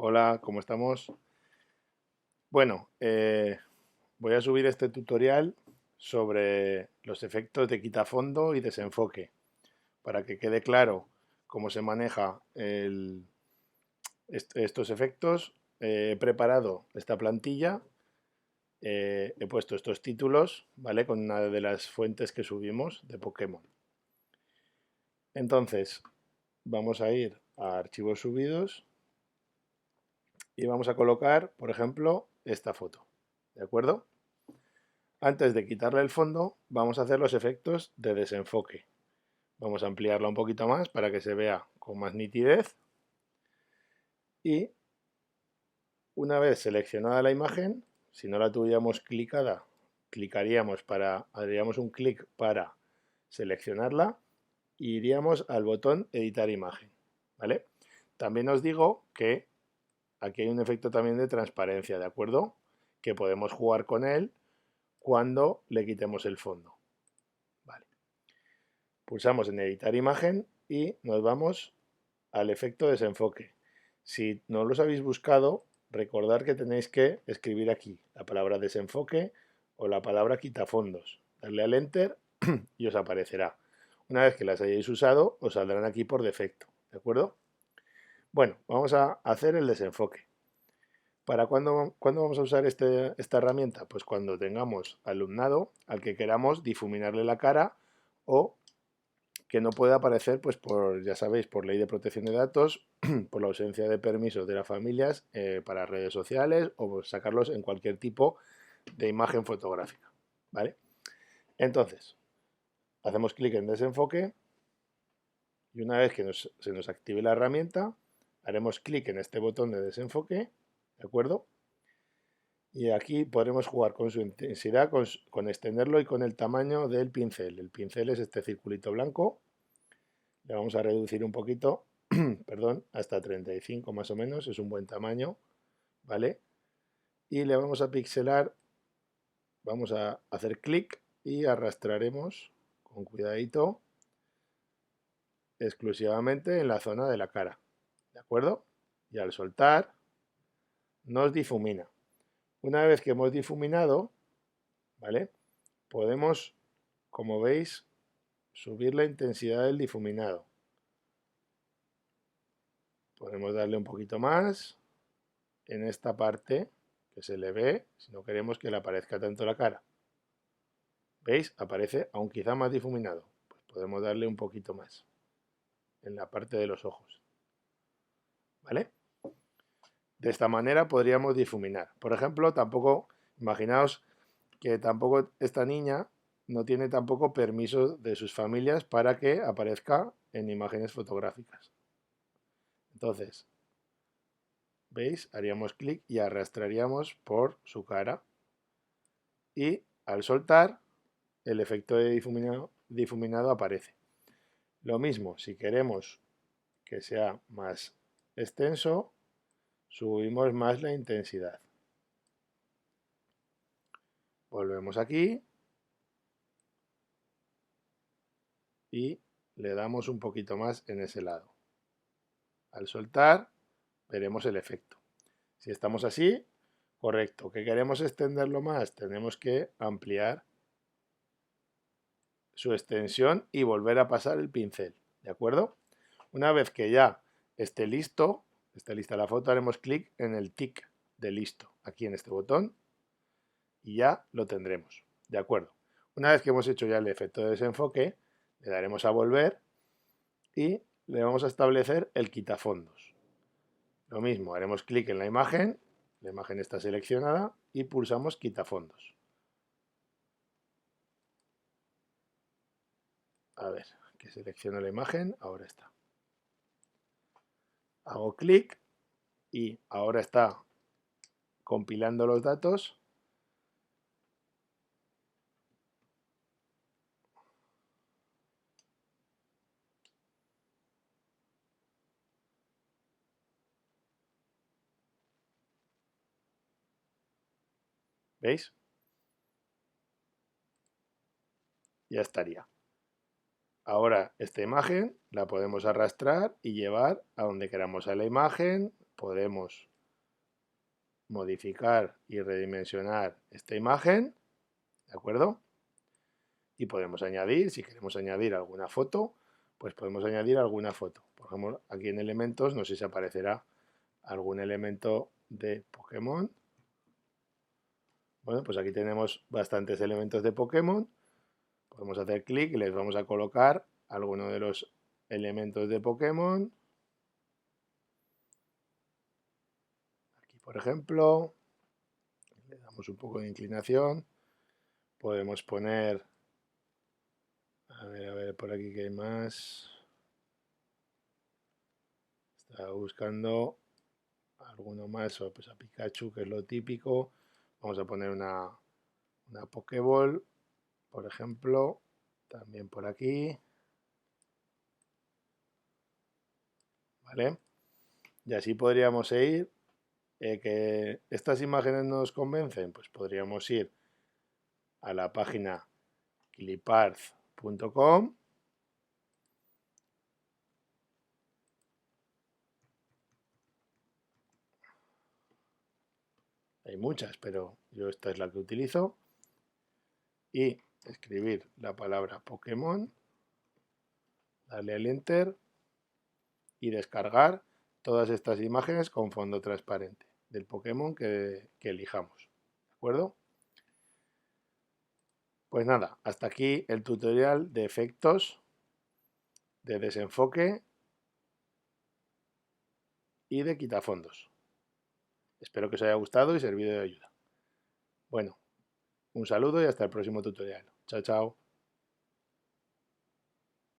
Hola, ¿cómo estamos? Bueno, voy a subir este tutorial sobre los efectos de quitafondo y desenfoque, para que quede claro cómo se maneja estos efectos. He preparado esta plantilla, he puesto estos títulos, ¿vale? Con una de las fuentes que subimos de Pokémon. Entonces, vamos a ir a archivos subidos y vamos a colocar, por ejemplo, esta foto, ¿de acuerdo? Antes de quitarle el fondo, vamos a hacer los efectos de desenfoque. Vamos a ampliarla un poquito más para que se vea con más nitidez. Y una vez seleccionada la imagen, si no la tuviéramos clicada, haríamos un clic para seleccionarla y iríamos al botón editar imagen, ¿vale? También os digo que aquí hay un efecto también de transparencia, ¿de acuerdo? Que podemos jugar con él cuando le quitemos el fondo. Vale. Pulsamos en editar imagen y nos vamos al efecto desenfoque. Si no los habéis buscado, recordad que tenéis que escribir aquí la palabra desenfoque o la palabra quitafondos. Darle al enter y os aparecerá. Una vez que las hayáis usado, os saldrán aquí por defecto. ¿De acuerdo? Bueno, vamos a hacer el desenfoque. ¿Para cuándo vamos a usar esta herramienta? Pues cuando tengamos alumnado al que queramos difuminarle la cara o que no puede aparecer, pues ya sabéis, por ley de protección de datos, por la ausencia de permisos de las familias para redes sociales o sacarlos en cualquier tipo de imagen fotográfica, ¿vale? Entonces, hacemos clic en desenfoque y una vez que se nos active la herramienta, haremos clic en este botón de desenfoque, ¿de acuerdo? Y aquí podremos jugar con su intensidad, con extenderlo y con el tamaño del pincel. El pincel es este circulito blanco. Le vamos a reducir un poquito, perdón, hasta 35 más o menos, es un buen tamaño, ¿vale? Y le vamos a pixelar, vamos a hacer clic y arrastraremos con cuidadito exclusivamente en la zona de la cara, ¿de acuerdo? Y al soltar nos difumina. Una vez que hemos difuminado, ¿vale? Podemos, como veis, subir la intensidad del difuminado. Podemos darle un poquito más en esta parte que se le ve si no queremos que le aparezca tanto la cara. ¿Veis? Aparece aún quizá más difuminado. Pues podemos darle un poquito más en la parte de los ojos. ¿Vale? De esta manera podríamos difuminar. Por ejemplo, imaginaos que tampoco esta niña no tiene tampoco permiso de sus familias para que aparezca en imágenes fotográficas. Entonces, ¿veis? Haríamos clic y arrastraríamos por su cara. Y al soltar, el efecto de difuminado aparece. Lo mismo, si queremos que sea más extenso, subimos más la intensidad. Volvemos aquí y le damos un poquito más en ese lado. Al soltar, veremos el efecto. Si estamos así, correcto. ¿Que queremos extenderlo más? Tenemos que ampliar su extensión y volver a pasar el pincel. ¿De acuerdo? Una vez que ya esté lista la foto, haremos clic en el tic de listo, aquí en este botón, y ya lo tendremos. ¿De acuerdo? Una vez que hemos hecho ya el efecto de desenfoque, le daremos a volver y le vamos a establecer el quitafondos. Lo mismo, haremos clic en la imagen está seleccionada y pulsamos quitafondos. A ver, que seleccione la imagen, ahora está. Hago clic y ahora está compilando los datos. ¿Veis? Ya estaría. Ahora esta imagen la podemos arrastrar y llevar a donde queramos a la imagen. Podemos modificar y redimensionar esta imagen, ¿de acuerdo? Y podemos añadir, si queremos añadir alguna foto, pues podemos añadir alguna foto. Por ejemplo, aquí en elementos, no sé si aparecerá algún elemento de Pokémon. Bueno, pues aquí tenemos bastantes elementos de Pokémon. Podemos hacer clic y les vamos a colocar alguno de los elementos de Pokémon. Aquí, por ejemplo, le damos un poco de inclinación. Podemos poner, a ver, por aquí que hay más. Estaba buscando alguno más, o pues a Pikachu, que es lo típico. Vamos a poner una Pokéball, por ejemplo, también por aquí. ¿Vale? Y así podríamos ir. Que estas imágenes nos convencen, pues podríamos ir a la página clipart.com. Hay muchas, pero yo esta es la que utilizo. Y escribir la palabra Pokémon, darle al Enter y descargar todas estas imágenes con fondo transparente del Pokémon que elijamos. ¿De acuerdo? Pues nada, hasta aquí el tutorial de efectos de desenfoque y de quitafondos. Espero que os haya gustado y servido de ayuda. Bueno, un saludo y hasta el próximo tutorial. Chao, chao.